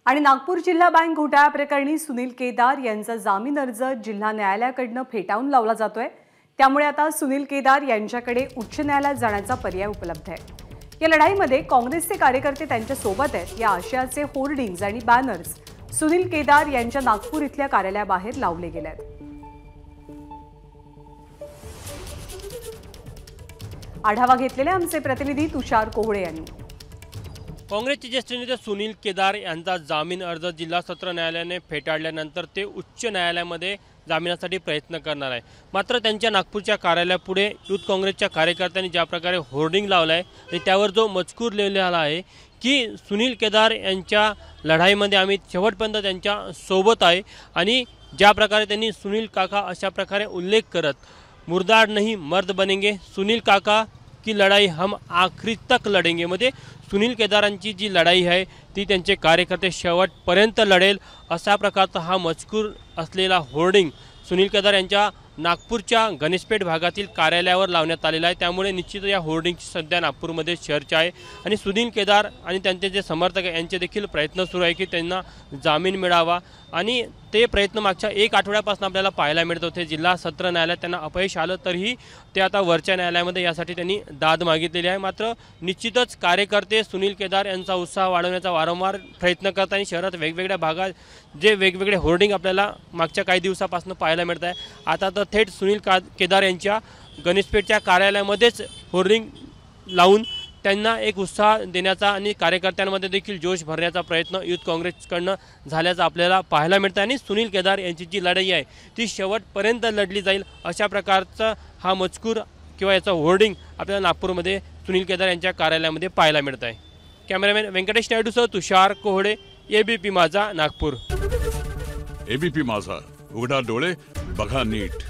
आणि नागपूर जिल्हा बँक घोटाळा प्रकरणी सुनील केदार यांचा जामीन अर्ज जिल्हा न्यायालयाकडून फेटाळून लावला जातोय। त्यामुळे आता सुनील केदार यांच्याकडे उच्च न्यायालयात जाण्याचा पर्याय उपलब्ध आहे। या लढाईमध्ये काँग्रेसचे कार्यकर्ते त्यांच्या सोबत आहेत। या आशयाचे होर्डिंग्ज आणि बॅनर्स सुनील केदार यांच्या नागपूर इथल्या कार्यालयाबाहेर लावले गेले आहेत। आढावा घेतलेले आमचे प्रतिनिधी तुषार कोहळे यांनी। काँग्रेसचे ज्येष्ठ नेते सुनील केदार यांचा जामीन अर्ज जिल्हा सत्र न्यायालयाने फेटाळल्यानंतर ते उच्च न्यायालयामध्ये जामिनासाठी प्रयत्न करणार आहे। मात्र त्यांच्या नागपूरच्या कार्यालयापुढे युथ काँग्रेसच्या कार्यकर्त्यांनी ज्या प्रकारे होर्डिंग लावलं आहे आणि त्यावर जो मजकूर लिहिलेला आहे की सुनील केदार यांच्या लढाईमध्ये आम्ही शेवटपर्यंत त्यांच्या सोबत आहे आणि ज्या प्रकारे त्यांनी सुनील काका अशा प्रकारे उल्लेख करत मुर्दार नहीं मर्द बनेंगे, सुनील काका की लढाई हम आखरी तक लढेंगे, मध्ये सुनील केदारांची जी लढाई आहे ती त्यांचे कार्यकर्ते शेवटपर्यंत लढेल अशा प्रकारचा हा मजकूर असलेला होर्डिंग सुनील केदार यांच्या नागपूरच्या गणेशपेठ भागातील कार्यालयावर लावण्यात आलेला आहे। त्यामुळे निश्चित या होर्डिंगची सध्या नागपूरमध्ये चर्चा आहे आणि सुनील केदार आणि त्यांचे जे समर्थक यांचे देखील प्रयत्न सुरू आहे की त्यांना जामीन मिळावा आणि ते प्रयत्न मागच्या एक आठवड्यापासून आपल्याला पाहायला मिळत होते। जिल्हा सत्र न्यायालयात त्यांना अपयश आलं तरीही ते आता वरच्या न्यायालयामध्ये यासाठी त्यांनी दाद मागितलेली आहे। मात्र निश्चितच कार्यकर्ते सुनील केदार यांचा उत्साह वाढवण्याचा वारंवार प्रयत्न करत आणि शहरात वेगवेगळ्या भागात जे वेगवेगळे होर्डिंग आपल्याला मागच्या काही दिवसापासून पाहायला मिळत आहे, आता तर थेट सुनील केदार यांच्या गणेशपेठच्या कार्यालयामध्येच होर्डिंग लावून त्यांना एक उत्साह देण्याचा आणि कार्यकर्त्यांमध्ये देखील जोश भरण्याचा प्रयत्न युथ काँग्रेसकडनं झाल्याचं आपल्याला पाहायला मिळतं आणि सुनील केदार यांची जी लढाई आहे ती शेवटपर्यंत लढली जाईल अशा प्रकारचा हा मजकूर किंवा याचा होर्डिंग आपल्याला नागपूरमध्ये सुनील केदार यांच्या कार्यालयामध्ये पाहायला मिळत आहे। कॅमेरामॅन व्यंकटेश नायडूसह तुषार कोहळे, एबीपी माझा, नागपूर। एबीपी माझा, उघडा डोळे बघा नीट।